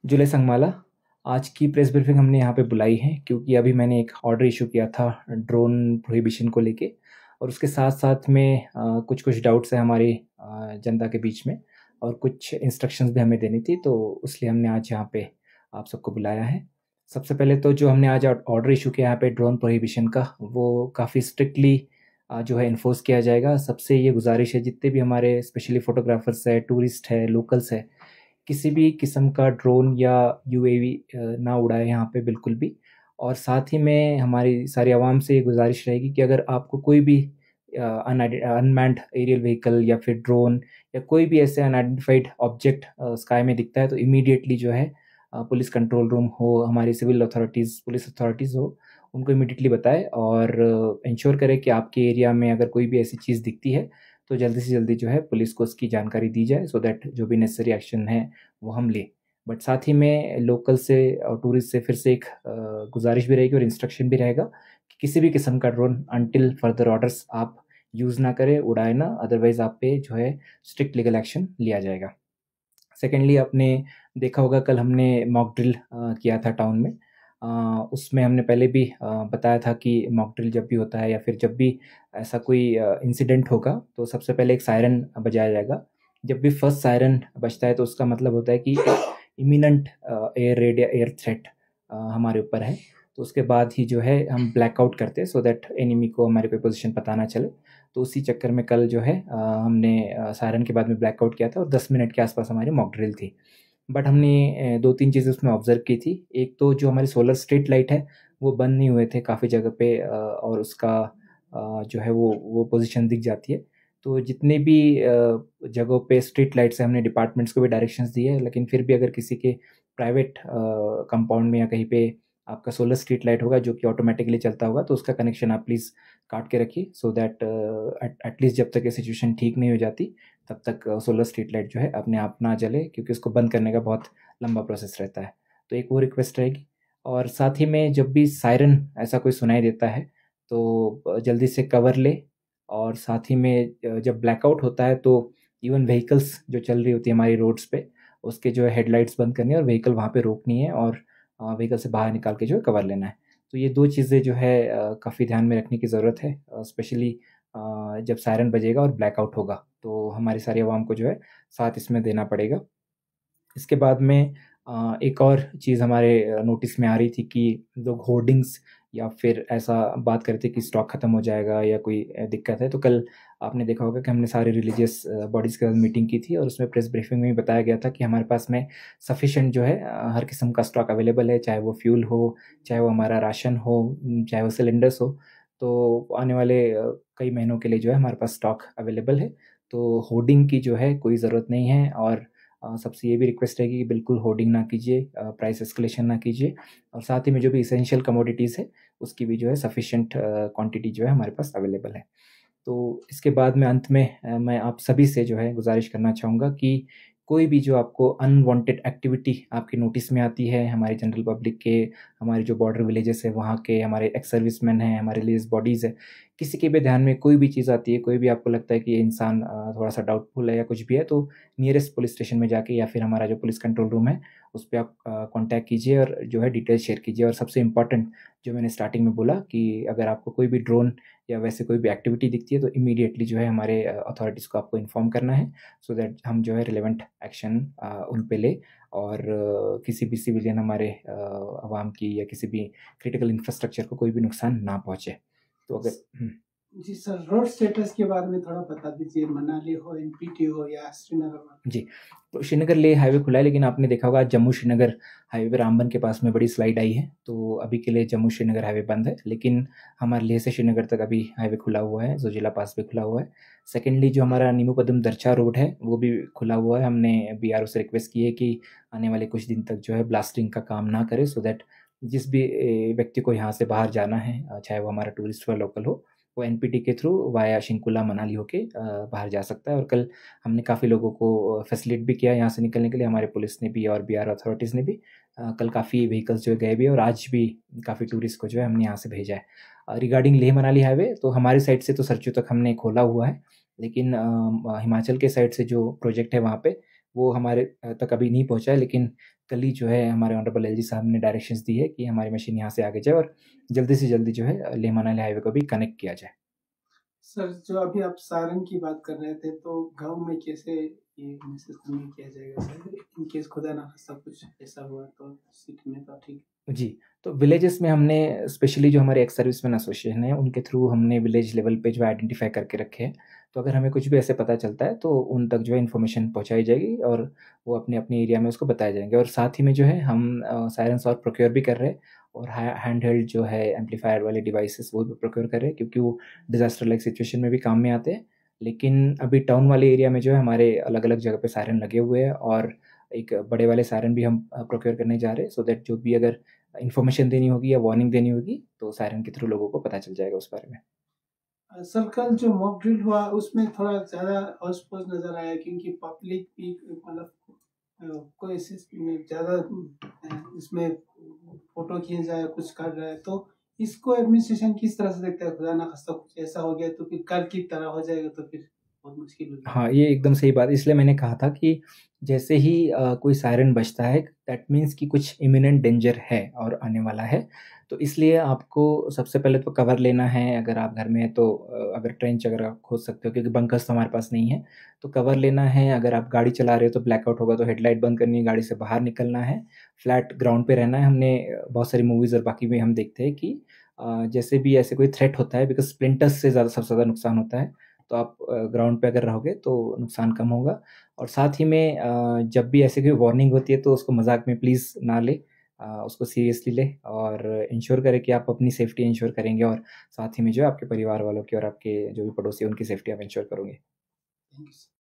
जुले संगमाला, आज की प्रेस ब्रीफिंग हमने यहाँ पे बुलाई है क्योंकि अभी मैंने एक ऑर्डर इशू किया था ड्रोन प्रोहिबिशन को लेके और उसके साथ-साथ में कुछ-कुछ डाउट्स हैं हमारी जनता के बीच में और कुछ इंस्ट्रक्शंस भी हमें देनी थी, तो इसलिए हमने आज यहाँ पे आप सबको बुलाया है। सबसे पहले तो जो हमने आज ऑर्डर इशू किया यहाँ पे ड्रोन प्रोहिबिशन का, वो काफ़ी स्ट्रिक्टली जो है एनफोर्स किया जाएगा। सबसे ये गुज़ारिश है जितने भी हमारे स्पेशली फ़ोटोग्राफ़र्स हैं, टूरिस्ट हैं, लोकल्स हैं, किसी भी किस्म का ड्रोन या यूएवी ना उड़ाएँ यहाँ पे बिल्कुल भी। और साथ ही में हमारी सारी आवाम से ये गुज़ारिश रहेगी कि अगर आपको कोई भी अनमैन्ड एरियल व्हीकल या फिर ड्रोन या कोई भी ऐसे अनआइडेंटिफाइड ऑब्जेक्ट स्काई में दिखता है तो इमीडिएटली जो है पुलिस कंट्रोल रूम हो, हमारी सिविल अथॉरिटीज़, पुलिस अथॉरिटीज़ हो, उनको इमीडिएटली बताएँ और इंश्योर करें कि आपके एरिया में अगर कोई भी ऐसी चीज़ दिखती है तो जल्दी से जल्दी जो है पुलिस को उसकी जानकारी दी जाए सो दैट जो भी नेसेसरी एक्शन है वो हम लें। बट साथ ही में लोकल से और टूरिस्ट से फिर से एक गुज़ारिश भी रहेगी और इंस्ट्रक्शन भी रहेगा कि किसी भी किस्म का ड्रोन अंटिल फर्दर ऑर्डर्स आप यूज़ ना करें, उड़ाएँ ना, अदरवाइज़ आप पे जो है स्ट्रिक्ट लीगल एक्शन लिया जाएगा। सेकेंडली आपने देखा होगा कल हमने मॉक ड्रिल किया था टाउन में। उसमें हमने पहले भी बताया था कि मॉक ड्रिल जब भी होता है या फिर जब भी ऐसा कोई इंसिडेंट होगा तो सबसे पहले एक सायरन बजाया जाएगा। जब भी फर्स्ट सायरन बजता है तो उसका मतलब होता है कि इमिनेंट एयर रेड या एयर थ्रेट हमारे ऊपर है। तो उसके बाद ही जो है हम ब्लैकआउट करते हैं सो दैट एनिमी को हमारी कोई पोज़ीशन पता ना चले। तो उसी चक्कर में कल जो है हमने सायरन के बाद में ब्लैकआउट किया था और 10 मिनट के आसपास हमारी मॉक ड्रिल थी। बट हमने 2-3 चीज़ें उसमें ऑब्ज़र्व की थी। एक तो जो हमारी सोलर स्ट्रीट लाइट है, वो बंद नहीं हुए थे काफ़ी जगह पे और उसका जो है वो पोज़ीशन दिख जाती है। तो जितने भी जगहों पे स्ट्रीट लाइट्स हैं, हमने डिपार्टमेंट्स को भी डायरेक्शंस दिए हैं, लेकिन फिर भी अगर किसी के प्राइवेट कंपाउंड में या कहीं पे आपका सोलर स्ट्रीट लाइट होगा जो कि ऑटोमैटिकली चलता होगा, तो उसका कनेक्शन आप प्लीज़ काट के रखिए सो दैट एटलीस्ट जब तक ये सिचुएशन ठीक नहीं हो जाती, तब तक सोलर स्ट्रीट लाइट जो है अपने आप ना जले क्योंकि उसको बंद करने का बहुत लंबा प्रोसेस रहता है। तो एक वो रिक्वेस्ट रहेगी और साथ ही में जब भी सायरन ऐसा कोई सुनाई देता है, तो जल्दी से कवर लें और साथ ही में जब ब्लैकआउट होता है तो इवन व्हीकल्स जो चल रही होती है हमारी रोड्स पे, उसके जो है हेडलाइट्स बंद करनी है और व्हीकल वहाँ पे रोकनी है और व्हीकल से बाहर निकाल के जो है कवर लेना है। तो ये 2 चीज़ें जो है काफ़ी ध्यान में रखने की ज़रूरत है स्पेशली जब सायरन बजेगा और ब्लैकआउट होगा, तो हमारी सारी आवाम को जो है साथ इसमें देना पड़ेगा। इसके बाद में एक और चीज़ हमारे नोटिस में आ रही थी कि लोग होर्डिंग्स या फिर ऐसा बात कर रहे थे कि स्टॉक खत्म हो जाएगा या कोई दिक्कत है। तो कल आपने देखा होगा कि हमने सारे रिलीजियस बॉडीज़ के साथ मीटिंग की थी और उसमें प्रेस ब्रीफिंग में भी बताया गया था कि हमारे पास में सफिशिएंट जो है हर किस्म का स्टॉक अवेलेबल है, चाहे वो फ्यूल हो, चाहे वो हमारा राशन हो, चाहे वो सिलेंडर्स हो। तो आने वाले कई महीनों के लिए जो है हमारे पास स्टॉक अवेलेबल है। तो होर्डिंग की जो है कोई ज़रूरत नहीं है और सबसे ये भी रिक्वेस्ट रहेगी कि बिल्कुल होर्डिंग ना कीजिए, प्राइस एस्केलेशन ना कीजिए और साथ ही में जो भी एसेंशियल कमोडिटीज़ है, उसकी भी जो है सफिशिएंट क्वांटिटी जो है हमारे पास अवेलेबल है। तो इसके बाद में अंत में मैं आप सभी से जो है गुज़ारिश करना चाहूँगा कि कोई भी जो आपको अनवांटेड एक्टिविटी आपके नोटिस में आती है, हमारी जनरल पब्लिक के, हमारे जो बॉर्डर विलेजेस हैं वहाँ के, हमारे एक्स सर्विसमैन हैं, हमारे रिलीजियस बॉडीज़ हैं, किसी के भी ध्यान में कोई भी चीज़ आती है, कोई भी आपको लगता है कि ये इंसान थोड़ा-सा डाउटफुल है या कुछ भी है, तो नियरेस्ट पुलिस स्टेशन में जाके या फिर हमारा जो पुलिस कंट्रोल रूम है, उस पे आप कॉन्टैक्ट कीजिए और जो है डिटेल्स शेयर कीजिए और सबसे इम्पोर्टेंट जो मैंने स्टार्टिंग में बोला कि अगर आपको कोई भी ड्रोन या वैसे कोई भी एक्टिविटी दिखती है तो इमीडिएटली जो है हमारे अथॉरिटीज़ को आपको इन्फॉर्म करना है सो दैट हम जो है रिलेवेंट एक्शन उन पे लें और किसी भी सिविलियन हमारे आवाम की या किसी भी क्रिटिकल इंफ्रास्ट्रक्चर को कोई भी नुकसान ना पहुँचे। तो अगर जी सर, रोड स्टेटस के बारे में थोड़ा बता दीजिए, मनाली हो, एनपीटी हो या श्रीनगर हो? जी, तो श्रीनगर लेह हाईवे खुला है लेकिन आपने देखा होगा जम्मू श्रीनगर हाईवे पे रामबन के पास में बड़ी स्लाइड आई है, तो अभी के लिए जम्मू श्रीनगर हाईवे बंद है, लेकिन हमारे लेह से श्रीनगर तक अभी हाईवे खुला हुआ है, ज़ोजिला पास पे खुला हुआ है। सेकेंडली जो हमारा नीमू-पदम दरचा रोड है, वो भी खुला हुआ है। हमने बीआरओ से रिक्वेस्ट की है कि आने वाले कुछ दिन तक जो है ब्लास्टिंग का काम ना करे सो दैट जिस भी व्यक्ति को यहाँ से बाहर जाना है चाहे वो हमारा टूरिस्ट हो, लोकल हो, वो एनपीटी के थ्रू वाया शिंकुला, मनाली होके बाहर जा सकता है और कल हमने काफ़ी लोगों को फैसिलिटेट भी किया यहाँ से निकलने के लिए, हमारे पुलिस ने भी और बीआर अथॉरिटीज़ ने भी कल काफ़ी व्हीकल्स जो है गए भी और आज भी काफ़ी टूरिस्ट को जो है हमने यहाँ से भेजा है। रिगार्डिंग लेह मनाली हाईवे तो हमारी साइड से तो सरचू तक हमने खोला हुआ है, लेकिन हिमाचल के साइड से जो प्रोजेक्ट है वहाँ पे, वो हमारे तक अभी नहीं पहुँचा है, लेकिन कल ही जो है हमारे ऑनरेबल एलजी साहब ने डायरेक्शंस दी है कि हमारी मशीन यहाँ से आगे जाए और जल्दी से जल्दी जो है लेह मनाली हाईवे को भी कनेक्ट किया जाए। सर, जो अभी आप सारन की बात कर रहे थे, तो गाँव में कैसे ये मैसेज कन्वे किया जाएगा सर? इन केस खुदा ना खास्ता कुछ ऐसा हुआ तो सिटी में तो ठीक। जी, तो विलेजेस में हमने स्पेशली जो हमारे एक्स सर्विसमैन एसोसिएशन है, उनके थ्रू हमने विलेज लेवल पे जो आइडेंटिफ़ाई करके रखे हैं। तो अगर हमें कुछ भी ऐसे पता चलता है, तो उन तक जो है इन्फॉर्मेशन पहुँचाई जाएगी और वो अपने-अपने एरिया में उसको बताए जाएँगे। और साथ ही में जो है हम सायरन्स और प्रोक्योर भी कर रहे हैं और हैंडहेल्ड जो है एम्पलीफायर वाले डिवाइसेस वो भी प्रोक्योर कर रहे हैं, क्योंकि वो डिज़ास्टर लाइक सिचुएशन में भी काम में आते हैं। लेकिन अभी टाउन वाले एरिया में जो है हमारे अलग-अलग जगह पे सायरन लगे हुए हैं और एक बड़े वाले सायरन भी हम प्रोक्योर करने जा रहे हैं, सो दैट जो भी अगर इन्फॉर्मेशन देनी होगी या वार्निंग देनी होगी, तो सायरन के थ्रू लोगों को पता चल जाएगा उस बारे में। सर, कल जो मॉक ड्रिल हुआ उसमें थोड़ा ज़्यादा होच-पोच नज़र आया, क्योंकि पब्लिक भी मतलब कोई ज़्यादा इसमें फ़ोटो खींच रहा है, कुछ कर रहा है, तो इसको एडमिनिस्ट्रेशन किस तरह से देखता है? खुदा ना खास्ता कुछ ऐसा हो गया तो फिर कल की तरह हो जाएगा तो फिर बहुत मुश्किल हो जाएगा। हाँ, ये एकदम सही बात है, इसलिए मैंने कहा था कि जैसे ही कोई सायरन बजता है, दैट मीन्स कि कुछ इमिनेंट डेंजर है और आने वाला है। तो इसलिए आपको सबसे पहले तो कवर लेना है, अगर आप घर में हैं तो अगर ट्रेंच अगर आप खोद सकते हो, क्योंकि बंकर्स तो हमारे पास नहीं है, तो कवर लेना है। अगर आप गाड़ी चला रहे हो तो ब्लैकआउट होगा तो हेडलाइट बंद करनी है, गाड़ी से बाहर निकलना है, फ्लैट ग्राउंड पे रहना है। हमने बहुत सारी मूवीज़ और बाकी में हम देखते हैं कि जैसे भी ऐसे कोई थ्रेट होता है, बिकॉज़ स्प्लिंटर्स से ज़्यादा सबसे ज़्यादा नुकसान होता है, तो आप ग्राउंड पे अगर रहोगे तो नुकसान कम होगा। और साथ ही में जब भी ऐसे कोई वार्निंग होती है तो उसको मज़ाक में प्लीज़ ना लें, उसको सीरियसली लें और इंश्योर करें कि आप अपनी सेफ्टी इंश्योर करेंगे और साथ ही में जो है आपके परिवार वालों की और आपके जो भी पड़ोसी हैं उनकी सेफ्टी आप इंश्योर करोगे। Thank you sir.